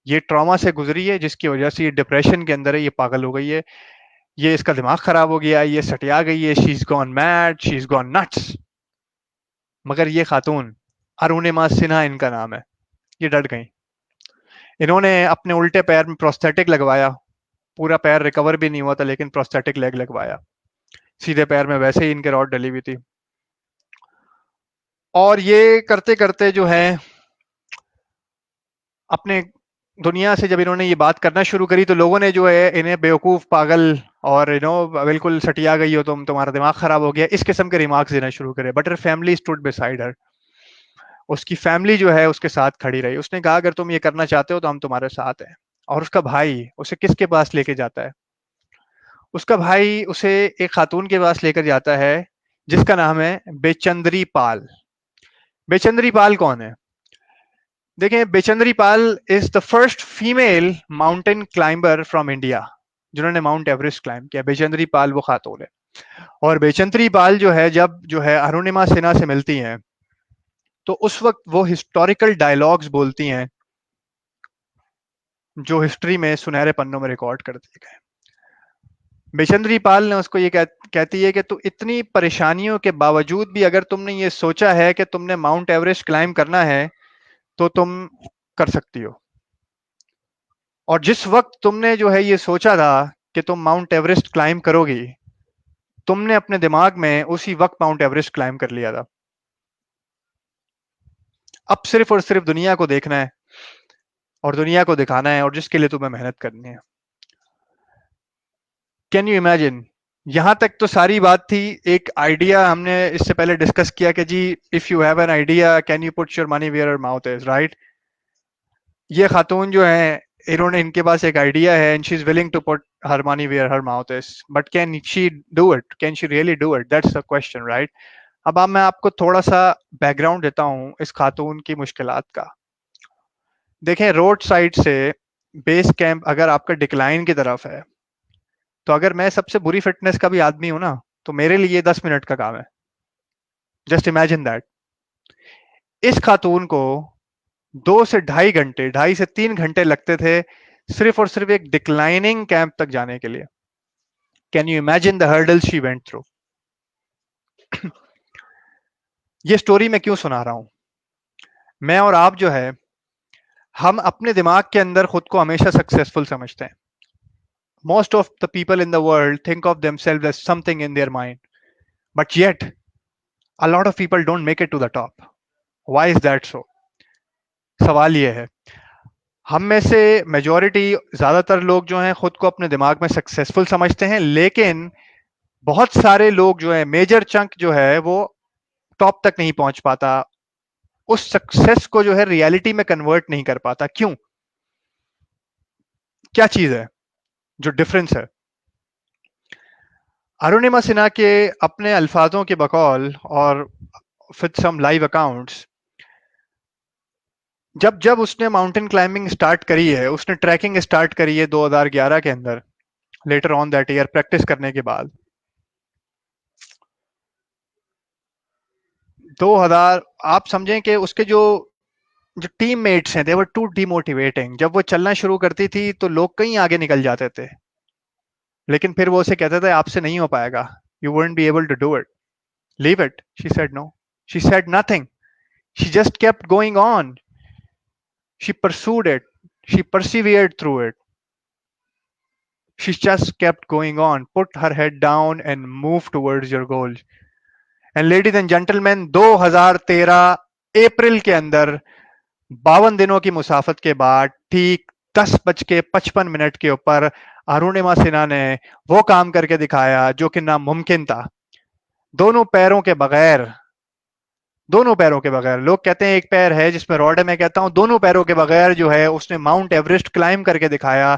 ये ट्रॉमा से गुजरी है जिसकी वजह से ये डिप्रेशन के अंदर है, ये पागल हो गई है, ये इसका दिमाग खराब हो गया, ये सटिया गई है, she is gone mad, she is gone nuts. मगर ये खातून, अरुणिमा सिन्हा इनका नाम है, ये डट गई। इन्होंने अपने उल्टे पैर में प्रोस्थेटिक लगवाया, पूरा पैर रिकवर भी नहीं हुआ था लेकिन प्रोस्थेटिक लेग लगवाया, सीधे पैर में वैसे ही इनके रॉड डली हुई थी। और ये करते करते जो है अपने दुनिया से, जब इन्होंने ये बात करना शुरू करी तो लोगों ने जो है इन्हें बेवकूफ, पागल और बिल्कुल सटिया गई हो तुम, तुम्हारा दिमाग खराब हो गया, इस किस्म के रिमार्क्स देना शुरू करे। But her family stood beside her, उसकी फैमिली जो है उसके साथ खड़ी रही। उसने कहा अगर तुम ये करना चाहते हो तो हम तुम्हारे साथ हैं। और उसका भाई उसे किसके पास लेके जाता है? उसका भाई उसे एक खातून के पास लेकर जाता है जिसका नाम है बेचंद्री पाल। बेचंद्री पाल कौन है? देखें, Bachendri Pal is the first female mountain climber from India जिन्होंने माउंट एवरेस्ट क्लाइंब किया। बेचंद्री पाल वो खातून है। और बेचंद्री पाल जो है, जब जो है अरुणिमा सिन्हा से मिलती हैं तो उस वक्त वो हिस्टोरिकल डायलॉग्स बोलती हैं जो हिस्ट्री में सुनहरे पन्नों में रिकॉर्ड कर दिए गए। बेचंद्री पाल ने उसको ये कहती है कि तू इतनी परेशानियों के बावजूद भी अगर तुमने ये सोचा है कि तुमने माउंट एवरेस्ट क्लाइंब करना है तो तुम कर सकती हो। और जिस वक्त तुमने जो है ये सोचा था कि तुम माउंट एवरेस्ट क्लाइंब करोगी, तुमने अपने दिमाग में उसी वक्त माउंट एवरेस्ट क्लाइंब कर लिया था। अब सिर्फ और सिर्फ दुनिया को देखना है और दुनिया को दिखाना है, और जिसके लिए तुम्हें मेहनत करनी है। कैन यू इमेजिन, यहां तक तो सारी बात थी। एक आइडिया हमने इससे पहले डिस्कस किया कि जी if you have an idea can you put your money where your mouth is, right. ये खातून जो है, इन्होंने, इनके पास एक आइडिया है and she is willing to put her money where her mouth is, but can she do it, can she really do it, that's the question, right. अब मैं आपको थोड़ा सा बैकग्राउंड देता हूं इस खातून की मुश्किलात का। देखें, रोड साइड से बेस कैंप अगर आपका डिक्लाइन की तरफ है, तो अगर मैं सबसे बुरी फिटनेस का भी आदमी हूं ना, तो मेरे लिए 10 मिनट का काम है। Just imagine that. इस खातून को 2 से 2.5 घंटे, 2.5 से 3 घंटे लगते थे सिर्फ और सिर्फ एक डिक्लाइनिंग कैंप तक जाने के लिए। Can you imagine the hurdle she went through. ये स्टोरी मैं क्यों सुना रहा हूं? मैं और आप जो है, हम अपने दिमाग के अंदर खुद को हमेशा सक्सेसफुल समझते हैं। Most of the people in the world think of themselves as something in their mind, but yet a lot of people don't make it to the top. Why is that so? सवाल ये है, हम में से majority, ज्यादातर लोग जो हैं खुद को अपने दिमाग में सक्सेसफुल समझते हैं, लेकिन बहुत सारे लोग जो है, मेजर चंक जो है, वो टॉप तक नहीं पहुंच पाता, उस सक्सेस को जो है रियलिटी में कन्वर्ट नहीं कर पाता। क्यों? क्या चीज है जो डिफरेंस है? अरुणिमा सिन्हा के अपने अल्फाजों के बकौल और विद सम लाइव अकाउंट्स, जब जब उसने माउंटेन क्लाइंबिंग स्टार्ट करी है, उसने ट्रैकिंग स्टार्ट करी है 2011 के अंदर, later on that year practice करने के बाद, 2000, आप समझें कि उसके जो जो टीम मेट्स हैं, दे वर टू डिमोटिवेटिंग। जब वो चलना शुरू करती थी तो लोग कहीं आगे निकल जाते थे, लेकिन फिर वो उसे कहते थे आपसे नहीं हो पाएगा, you won't be able to do it, leave it. She said no, she said nothing, she just kept going on, she pursued it, she persevered through it. She just kept going on, put her head down and moved towards your goal. And ladies and gentlemen, 2013 अप्रैल के अंदर 52 दिनों की मुसाफत के बाद ठीक 10:55 के ऊपर अरुणिमा सिन्हा ने वो काम करके दिखाया जो कि नामुमकिन था। दोनों पैरों के बगैर, दोनों पैरों के बगैर, लोग कहते हैं एक पैर है जिसमें रॉड है, मैं कहता हूं दोनों पैरों के बगैर जो है उसने माउंट एवरेस्ट क्लाइम करके दिखाया।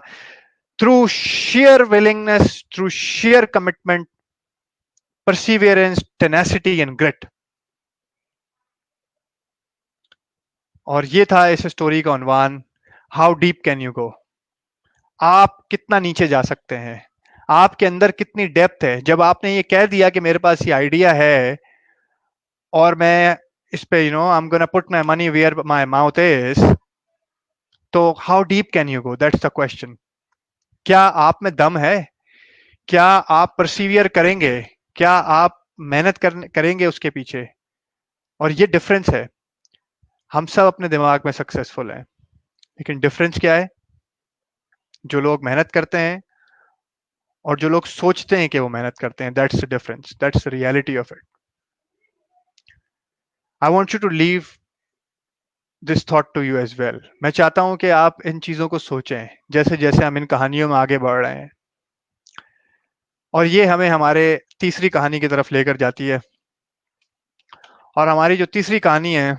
Through sheer willingness, through sheer commitment, perseverance, tenacity and grit. और ये था इस स्टोरी का उन्वान, how deep can you go. आप कितना नीचे जा सकते हैं, आपके अंदर कितनी डेप्थ है। जब आपने ये कह दिया कि मेरे पास ये आइडिया है और मैं इस पे I am gonna put my money where my mouth is, तो how deep can you go, that's the question. क्या आप में दम है? क्या आप परसिवियर करेंगे? क्या आप मेहनत करेंगे उसके पीछे? और ये डिफरेंस है। हम सब अपने दिमाग में सक्सेसफुल हैं, लेकिन डिफरेंस क्या है? जो लोग मेहनत करते हैं और जो लोग सोचते हैं कि वो मेहनत करते हैं, that's the difference, that's the reality of it. I want you to leave this thought to you as well. मैं चाहता हूं कि आप इन चीजों को सोचें जैसे जैसे हम इन कहानियों में आगे बढ़ रहे हैं। और ये हमें हमारे तीसरी कहानी की तरफ लेकर जाती है। और हमारी जो तीसरी कहानी है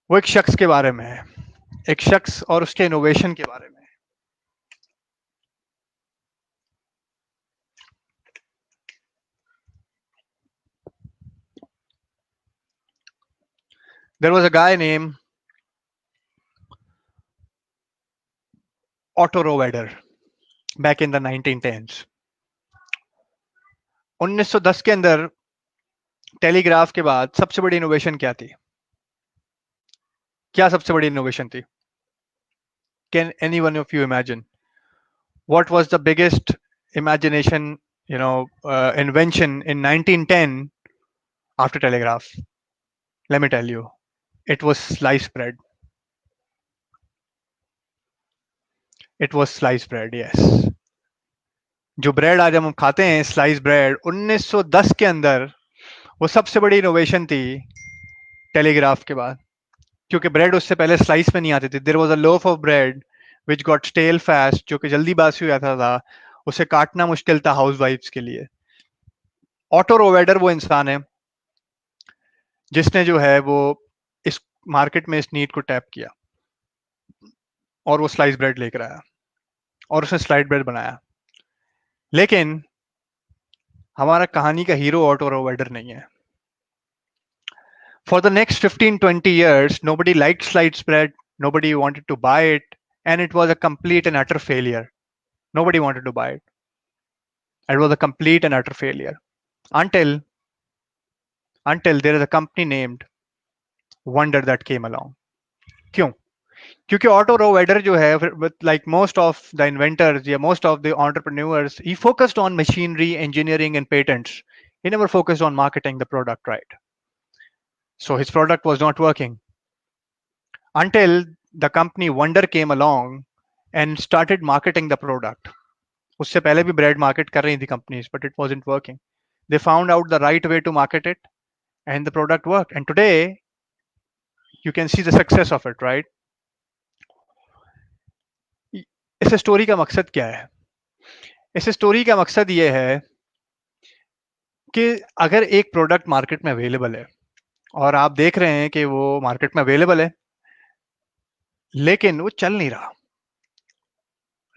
वो एक शख्स के बारे में है, एक शख्स और उसके इनोवेशन के बारे में। There was a guy named Otto Rohwedder back in the 1910s. 1910 के अंदर टेलीग्राफ के बाद सबसे बड़ी इनोवेशन क्या थी? क्या सबसे बड़ी इनोवेशन थी? Can any one of you imagine what was the biggest imagination, invention in 1910 after telegraph? Let me tell you, it was sliced bread. It was sliced bread, yes. जो ब्रेड आज हम खाते हैं, स्लाइस ब्रेड, 1910 के अंदर वो सबसे बड़ी इनोवेशन थी टेलीग्राफ के बाद। क्योंकि ब्रेड उससे पहले स्लाइस में नहीं आती थी। There was a loaf of bread which got stale fast, जो कि जल्दी बासी हो जाता था। उसे काटना मुश्किल था हाउसवाइफ्स के लिए। ऑटो रोवेडर वो इंसान है जिसने जो है वो इस मार्केट में इस नीड को टैप किया और वो स्लाइस ब्रेड लेकर आया और उसने स्लाइस ब्रेड बनाया। लेकिन हमारा कहानी का हीरो ऑटो रोवेडर नहीं है। For the next 15-20 years, nobody liked sliced bread, nobody wanted to buy it, and it was a complete and utter failure. Nobody wanted to buy it. It was a complete and utter failure. Until there is a company named Wonder that came along. क्यों? क्योंकि auto रोवेडर जो है, like most of the inventors, yeah, most of the entrepreneurs, he focused on machinery, engineering, and patents. He never focused on marketing the product, right? So his product was not working until the company Wonder came along and started marketing the product. उससे पहले भी bread market कर रही थी companies, but it wasn't working. They found out the right way to market it, and the product worked. And today, you can see the success of it, right? इस story का मकसद क्या है? इस story का मकसद ये है कि अगर एक प्रोडक्ट मार्केट में अवेलेबल है और आप देख रहे हैं कि वो मार्केट में अवेलेबल है लेकिन वो चल नहीं रहा,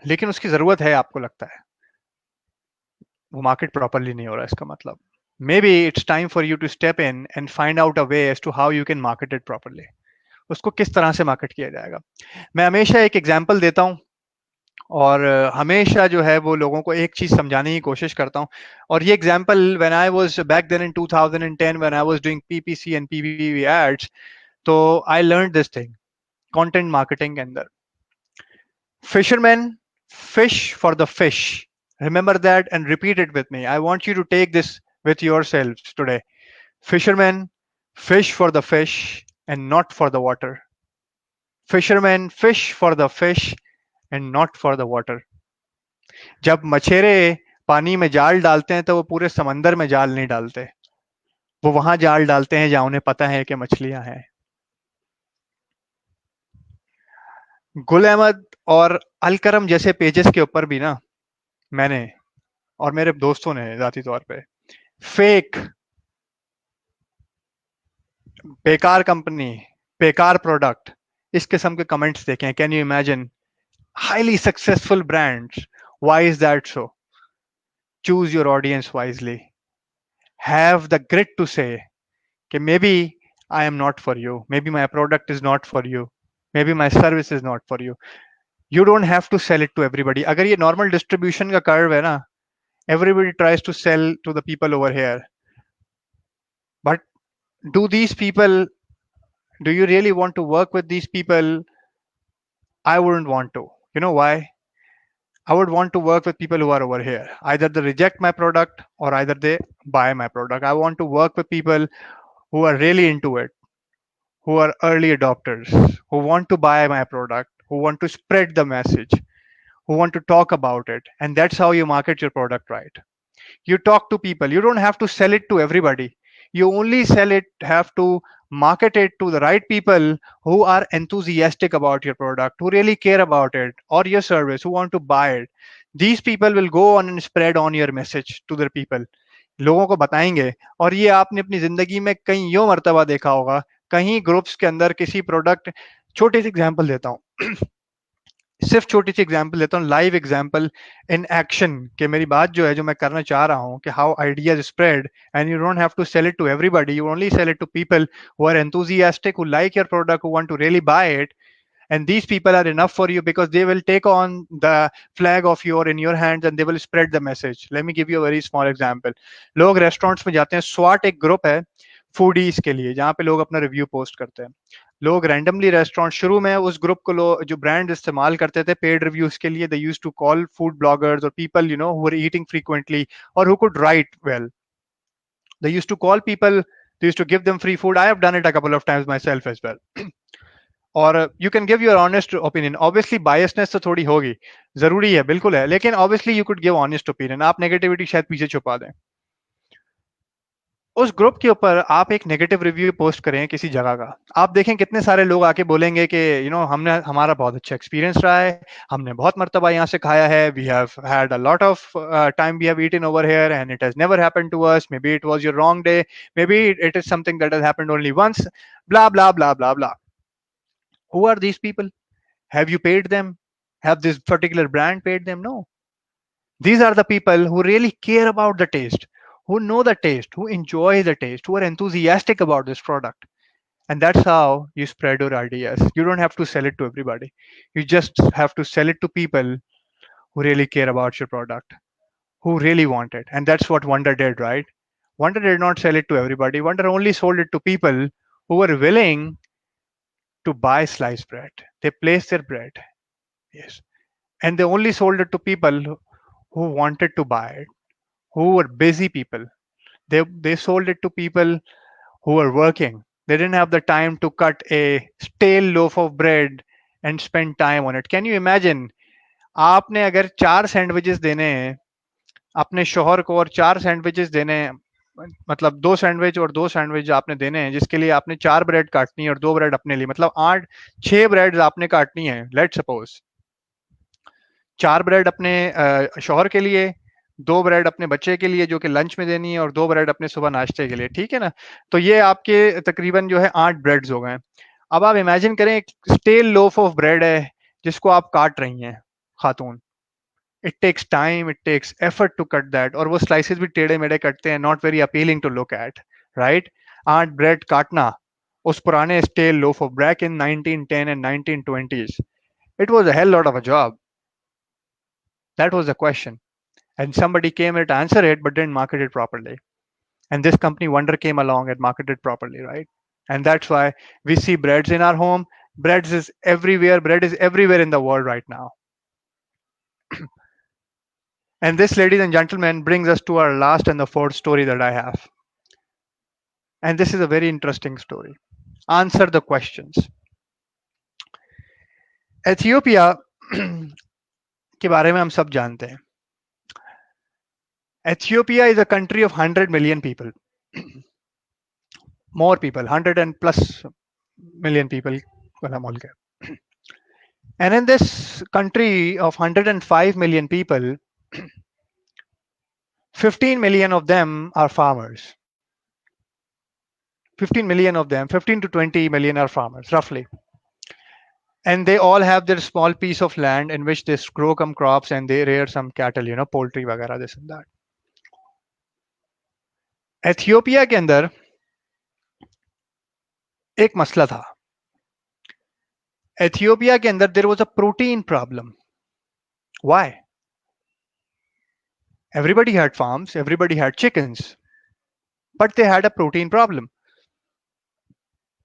लेकिन उसकी जरूरत है, आपको लगता है वो मार्केट प्रॉपरली नहीं हो रहा, इसका मतलब maybe it's time for you to step in and find out a way as to how you can market it properly. उसको किस तरह से मार्केट किया जाएगा। मैं हमेशा एक एग्जांपल देता हूं और हमेशा जो है वो लोगों को एक चीज समझाने की कोशिश करता हूं। और ये example when I was back then in 2010 when I was doing PPC and PPV ads, तो I learn this thing content marketing के अंदर। Fishermen fish for the fish. Remember that and repeat it with me. I want you to take this with yourselves today. Fishermen fish for the fish and not for the water. Fishermen fish for the fish and not for the water. जब मछेरे पानी में जाल डालते हैं तो वो पूरे समंदर में जाल नहीं डालते, वो वहां जाल डालते हैं जहां उन्हें पता है कि मछलियां हैं। गुल अहमद और अलकरम जैसे पेजेस के ऊपर भी ना मैंने और मेरे दोस्तों ने जाती तौर पे फेक, बेकार कंपनी, बेकार प्रोडक्ट, इस किस्म के कमेंट्स देखे हैं। Can you imagine? Highly successful brands, why is that so? Choose your audience wisely, have the grit to say कि maybe I am not for you, maybe my product is not for you, maybe my service is not for you. You don't have to sell it to everybody. अगर ये normal distribution का curve है ना, everybody tries to sell to the people over here, but do these people, do you really want to work with these people? I wouldn't want to. You know why? I would want to work with people who are over here. Either they reject my product or either they buy my product. I want to work with people who are really into it, who are early adopters, who want to buy my product, who want to spread the message, who want to talk about it. And that's how you market your product, right? You talk to people. You don't have to sell it to everybody. You only have to market it to the right people who are enthusiastic about your product, who really care about it or your service, who want to buy it. These people will go on and spread on your message to their people. लोगों को बताएंगे। और ये आपने अपनी जिंदगी में कई यो मर्तबा देखा होगा, कहीं ग्रुप्स के अंदर किसी प्रोडक्ट, छोटे से एग्जांपल देता हूँ सिर्फ छोटी सी एग्जांपल देता हूँ, लाइव एग्जांपल इन एक्शन, कि मेरी बात जो है, जो मैं करना चाह रहा हूँ कि how ideas spread and you don't have to sell it to everybody, you only sell it to people who are enthusiastic, who like your product, who want to really buy it, and these people are enough for you because they will take on the flag of your in your hands and they will spread the message. Let me give you a very small example. लोग restaurants में जाते हैं, स्वाट एक group है foodies के लिए जहाँ पे लोग अपना रिव्यू पोस्ट करते हैं। लोग रैंडमली रेस्टोरेंट, शुरू में उस ग्रुप को लोग जो ब्रांड इस्तेमाल करते थे पेड रिव्यूज के लिए, they used to call food bloggers और people you know who are eating frequently और who could write well, they used to call people, they used to give them free food. I have done it a couple of times myself as well. और you can give your honest opinion. Obviously biasness तो थोड़ी होगी, जरूरी है, बिल्कुल है, लेकिन obviously you could give honest opinion. आप नेगेटिविटी शायद पीछे छुपा दें। उस ग्रुप के ऊपर आप एक नेगेटिव रिव्यू पोस्ट करें किसी जगह का, आप देखें कितने सारे लोग आके बोलेंगे कि हमने हमारा बहुत अच्छा एक्सपीरियंस रहा है, हमने बहुत मर्तबा यहाँ से खाया है, we have had a lot of time we have eaten over here and it has never happened to us, maybe it was your wrong day, maybe it is something that has happened only once, blah blah blah blah blah. Who are these people? Have you paid them? Have this particular brand paid them? No. These are the people who really care about the taste, who know the taste, who enjoy the taste, who are enthusiastic about this product. And that's how you spread your ideas. You don't have to sell it to everybody. You just have to sell it to people who really care about your product, who really want it. And that's what Wonder did, right? Wonder did not sell it to everybody. Wonder only sold it to people who were willing to buy sliced bread. They placed their bread. Yes. And they only sold it to people who wanted to buy it, who were busy people. They sold it to people who were working. They didn't have the time to cut a stale loaf of bread and spend time on it. Can you imagine? आपने अगर 4 sandwiches देने हैं अपने शोहर को और 4 sandwiches देने हैं, मतलब 2 सैंडविच और 2 सैंडविच आपने देने हैं जिसके लिए आपने 4 ब्रेड काटनी है और 2 ब्रेड अपने लिए, मतलब 6 ब्रेड आपने काटनी है. लेट सपोज 4 ब्रेड अपने शोहर के लिए, 2 ब्रेड अपने बच्चे के लिए जो कि लंच में देनी है और 2 ब्रेड अपने सुबह नाश्ते के लिए, ठीक है ना. तो ये आपके तकरीबन जो है 8 ब्रेड्स हो गए. अब आप इमेजिन करें एक स्टेल लोफ ऑफ ब्रेड है जिसको आप काट रही हैं खातून. It takes time, it takes effort to cut that, और वो स्लाइसेस भी टेढ़े मेढ़े कटते हैं, not very appealing to look at, right. 8 bread काटना उस पुराने stale loaf of bread in 1910 and 1920s, it was a hell lot of a job. That was the question. And somebody came here to answer it, but didn't market it properly. And this company Wonder came along and marketed properly, right? And that's why we see breads in our home. Breads is everywhere. Bread is everywhere in the world right now. And this, ladies and gentlemen, brings us to our last and the fourth story that I have. And this is a very interesting story. Answer the questions. Ethiopia के बारे में हम सब जानते हैं. Ethiopia is a country of 100 million people. More people, 100 and plus million people. And in this country of 105 million people, 15 million of them are farmers. 15 million of them, 15 to 20 million are farmers, roughly. And they all have their small piece of land in which they grow some crops and they rear some cattle, poultry, वगैरह, this and that. Ethiopia के अंदर एक मसला था. Ethiopia के अंदर there was a protein problem. Why? Everybody had farms, everybody had chickens, but they had a protein problem.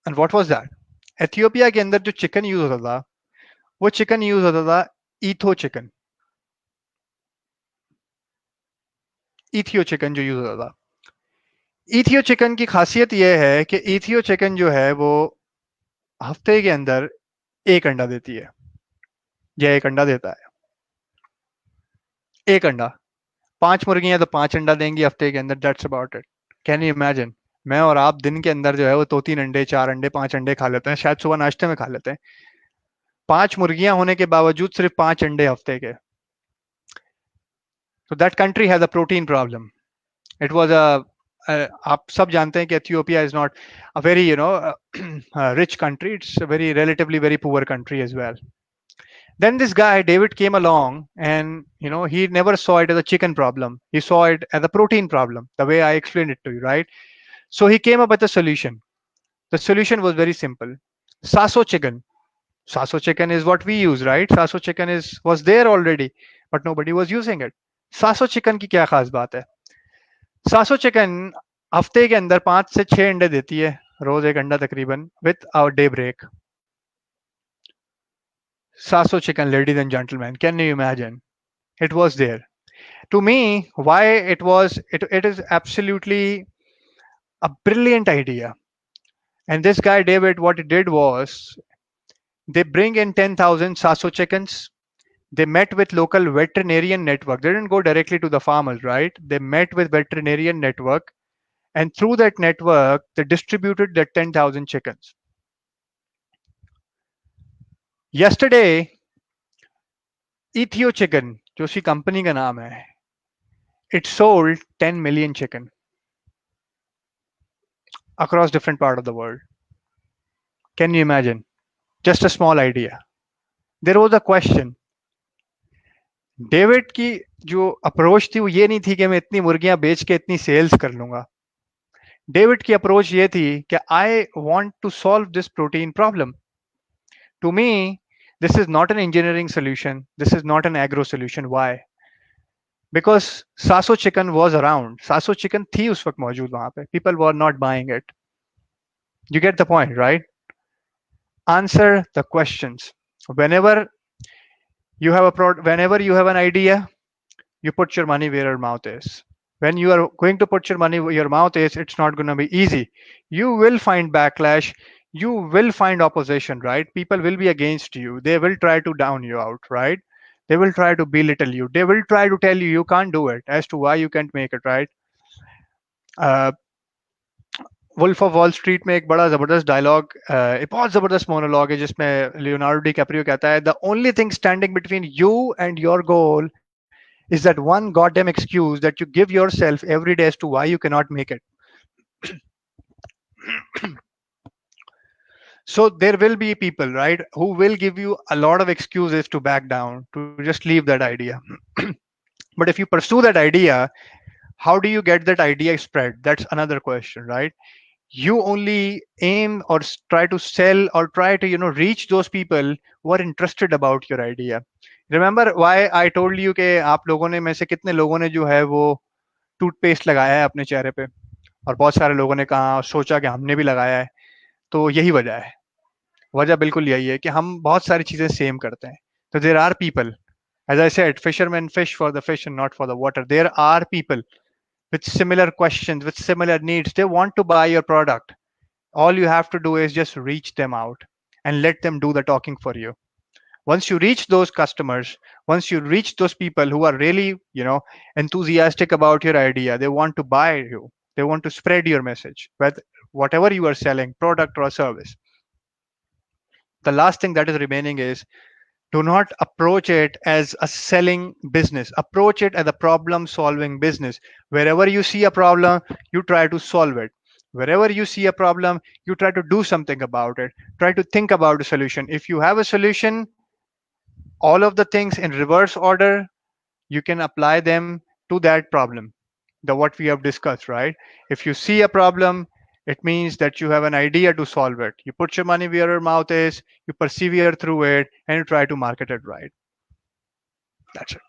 And what was that? Ethiopia के अंदर जो चिकन यूज होता था वो चिकन यूज होता था ईथो चिकन. इथियो चिकन जो यूज होता था. इथियो चिकन की खासियत यह है कि इथियो चिकन जो है वो हफ्ते के अंदर एक अंडा देती है, या एक अंडा देता है. एक अंडा. 5 मुर्गियां तो 5 अंडा देंगी हफ्ते के अंदर. That's about it. Can you imagine? मैं और आप दिन के अंदर जो है वो 2-3 अंडे, 4 अंडे, 5 अंडे खा लेते हैं, शायद सुबह नाश्ते में खा लेते हैं. 5 मुर्गियां होने के बावजूद सिर्फ 5 अंडे हफ्ते के. So that country has a protein problem. It was आप सब जानते हैं कि Ethiopia is not a very rich country. It's a very relatively very poor country as well. Then this guy David came along and he never saw it as a chicken problem. He saw it as a protein problem, the way I explained it to you, right? So he came up with a solution. The solution was very simple. Saso chicken. Saso chicken is what we use, right? Saso chicken was there already, but nobody was using it. Sasso chicken की क्या खास बात है? सासो chicken हफ्ते के अंदर 5 से 6 अंडे देती है, रोज एक अंडा तकरीबन, with our day break. Sasso chicken, ladies and gentlemen, can you imagine? It was there. To me, why it is absolutely a brilliant idea. And this guy David, what he did was they bring in 10,000 saso chickens. They met with local veterinarian network. They didn't go directly to the farmers, right? They met with veterinarian network and through that network they distributed the 10,000 chickens. Yesterday, Ethio Chicken, जो उसकी company का नाम है, it sold 10 million chicken across different part of the world. Can you imagine? Just a small idea. There was a question. David की जो approach थी वो ये नहीं थी कि मैं इतनी मुर्गियां बेच के इतनी सेल्स कर लूंगा. डेविड की अप्रोच ये थी कि I want to solve this protein problem. To me this is not an engineering solution, this is not an agro solution. Why? Because Saso chicken was around. Saso chicken थी उस वक्त मौजूद वहां पे. People were not buying it. You get the point, right? Answer the questions. Whenever whenever you have an idea, you put your money where your mouth is. When you are going to put your money where your mouth is, it's not going to be easy. You will find backlash, you will find opposition, right? People will be against you, they will try to down you out, right? They will try to belittle you, they will try to tell you you can't do it, as to why you can't make it, right? Wolf of Wall Street में एक बड़ा जबरदस्त dialogue, एक बहुत जबरदस्त monologue है जिसमें Leonardo DiCaprio कहता है, the only thing standing between you and your goal is that one goddamn excuse that you give yourself every day as to why you cannot make it. So there will be people, right, who will give you a lot of excuses to back down, to just leave that idea. But if you pursue that idea, how do you get that idea spread? That's another question, right? You only aim or try to sell or try to reach those people who are interested about your idea. Remember why I told you कि आप लोगों ने में से कितने लोगों ने जो है वो टूथपेस्ट लगाया है अपने चेहरे पे, और बहुत सारे लोगों ने कहा सोचा कि हमने भी लगाया है. तो यही वजह है. वजह बिल्कुल यही है कि हम बहुत सारी चीजें सेम करते हैं. तो there are people, as I said, fisherman fish for the fish and not for the water. There are people with similar questions, with similar needs. They want to buy your product. All you have to do is just reach them out and let them do the talking for you. Once you reach those customers, once you reach those people who are really enthusiastic about your idea, they want to buy you, they want to spread your message, whatever you are selling, product or service. The last thing that is remaining is, do not approach it as a selling business. Approach it as a problem solving business. Wherever you see a problem, you try to solve it. Wherever you see a problem, you try to do something about it. Try to think about a solution. If you have a solution, all of the things in reverse order, you can apply them to that problem, the what we have discussed, right? If you see a problem, it means that you have an idea to solve it. You put your money where your mouth is, you persevere through it, and you try to market it right. That's it.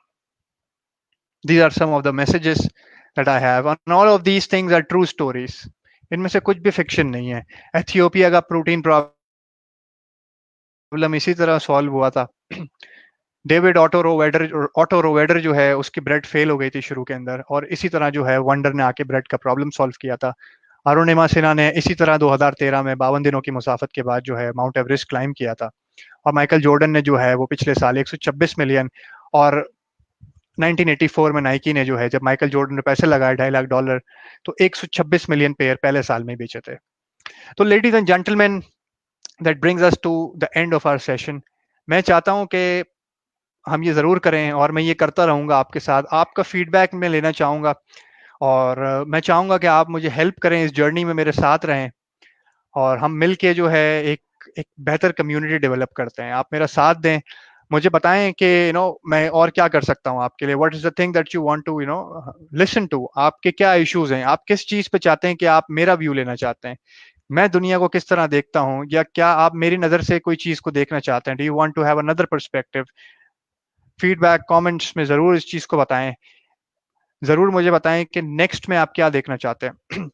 These are some of the messages that I have, and all of these things are true stories. इनमें से कुछ भी fiction नहीं है. Ethiopia का protein problem इसी तरह solve हुआ था. डेविड ऑटो रोवेडर जो है उसकी ब्रेड फेल हो गई थी शुरू के अंदर, और इसी तरह जो है वंडर ने आके ब्रेड का प्रॉब्लम सॉल्व किया था. अरुणिमा सिन्हा ने इसी तरह 2013 में 52 दिनों की मुसाफत के बाद जो है माउंट एवरेस्ट क्लाइम किया था. और माइकल जॉर्डन ने जो है वो पिछले साल 126 मिलियन, और 1984 में नाइकी ने जो है, जब माइकल जॉर्डन ने पैसे लगाए $2.5 लाख, तो 126 मिलियन पेयर पहले साल में बेचे थे. तो ladies and gentleman, that brings us to the end of our session. मैं चाहता हूं कि हम ये ज़रूर करें, और मैं ये करता रहूँगा आपके साथ. आपका फीडबैक मैं लेना चाहूँगा, और मैं चाहूँगा कि आप मुझे हेल्प करें, इस जर्नी में मेरे साथ रहें, और हम मिल के जो है एक एक बेहतर कम्युनिटी डेवलप करते हैं. आप मेरा साथ दें, मुझे बताएं कि मैं और क्या कर सकता हूँ आपके लिए. What is the thing that you want to listen to. आपके क्या इश्यूज हैं, आप किस चीज़ पे चाहते हैं कि आप मेरा व्यू लेना चाहते हैं, मैं दुनिया को किस तरह देखता हूँ, या क्या आप मेरी नज़र से कोई चीज़ को देखना चाहते हैं. Do you want to have another perspective. Feedback comments में ज़रूर इस चीज़ को बताएं. ज़रूर मुझे बताएं कि नेक्स्ट में आप क्या देखना चाहते हैं.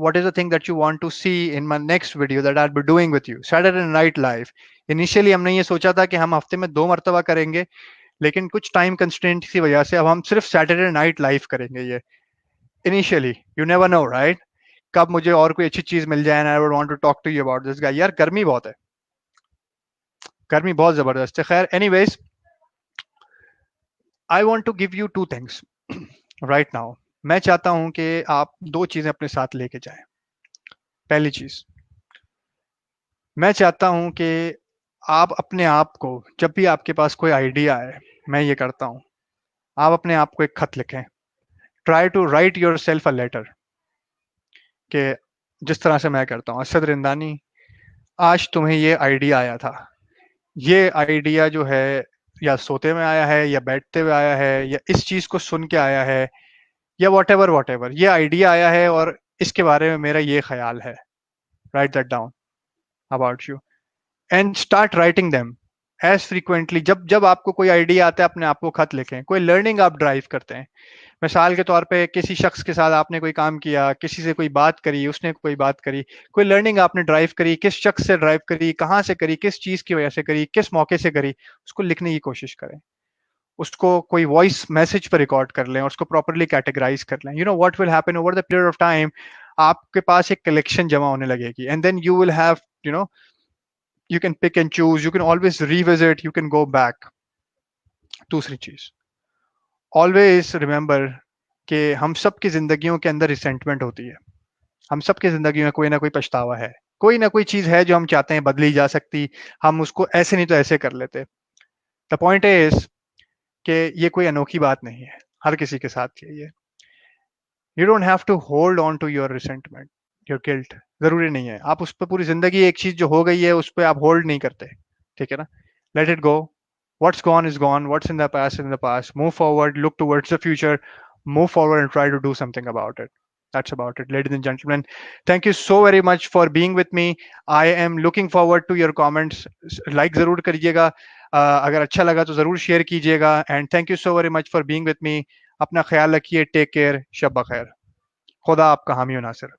What is the thing that you want to see in my next video that I'll be doing with you? Saturday Night Live. Initially हमने ये सोचा था कि हम हफ्ते में 2 मरतबा करेंगे, लेकिन कुछ टाइम कंस्ट्रेंट की वजह से अब हम सिर्फ सैटरडे नाइट लाइव करेंगे ये. Initially you never know, right, कब मुझे और कोई अच्छी चीज मिल जाए. I would want to talk to you about this guy. यार गर्मी बहुत है, गर्मी बहुत जबरदस्त है. खैर, anyways, I want to give you two things right now. मैं चाहता हूं कि आप दो चीजें अपने साथ लेके जाएं। पहली चीज, मैं चाहता हूं कि आप अपने आप को, जब भी आपके पास कोई आइडिया है, मैं ये करता हूं, आप अपने आप को एक खत लिखें। Try to write yourself a letter, कि जिस तरह से मैं करता हूँ, असद रिंदानी, आज तुम्हें ये आइडिया आया था, ये आइडिया जो है या सोते में आया है या बैठते हुए आया है या इस चीज को सुन के आया है या वॉट एवर ये आइडिया आया है और इसके बारे में मेरा ये ख्याल है। Write that down about you and start writing them as frequently. जब जब आपको कोई आइडिया आता है, अपने आप को खत लिखें। कोई लर्निंग आप ड्राइव करते हैं, मिसाल के तौर पे किसी शख्स के साथ आपने कोई काम किया, किसी से कोई बात करी, उसने कोई बात करी, कोई लर्निंग आपने ड्राइव करी, किस शख्स से ड्राइव करी, कहाँ से करी, किस चीज की वजह से करी, किस मौके से करी, उसको लिखने की कोशिश करें। उसको कोई वॉइस मैसेज पर रिकॉर्ड कर लें और उसको प्रॉपरली कैटेगराइज कर लें। You know what will happen over the period of time, आपके पास एक कलेक्शन जमा होने लगेगी and then you will have, you know, you can pick and choose, you can always revisit, you can go back. दूसरी चीज, always remember कि हम सब की जिंदगियों के अंदर रिसेंटमेंट होती है। हम सब की जिंदगी में कोई ना कोई पछतावा है, कोई ना कोई चीज है जो हम चाहते हैं बदली जा सकती, हम उसको ऐसे नहीं तो ऐसे कर लेते। द पॉइंट इज कि ये कोई अनोखी बात नहीं है, हर किसी के साथ है ये। You don't have to hold on to your resentment, your guilt. जरूरी नहीं है आप उस पर पूरी जिंदगी, एक चीज जो हो गई है उस पर आप होल्ड नहीं करते, ठीक है ना। Let it go, what's gone is gone, what's in the past is in the past. Move forward, look towards the future, move forward and try to do something about it. That's about it, ladies and gentlemen. Thank you so very much for being with me. I am looking forward to your comments. Like जरूर करिएगा, अगर अच्छा लगा तो जरूर share कीजिएगा। And thank you so very much for being with me. अपना ख्याल रखिए, टेक केयर, शब बखैर। खुदा आपका हामी और नासिर।